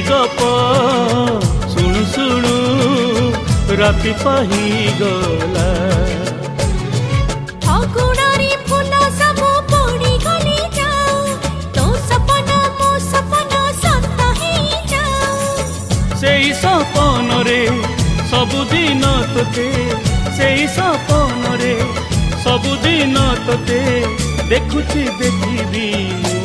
गप शुणु शुणु राति पाहीगला अगुणारी फूल सब पड़ी गली जाओ तो सपना मो सपना सत ही जाओ से सपन रे सबुदिन तोते से सपन रे सबुदिन तोते देखुची देखिबी मु।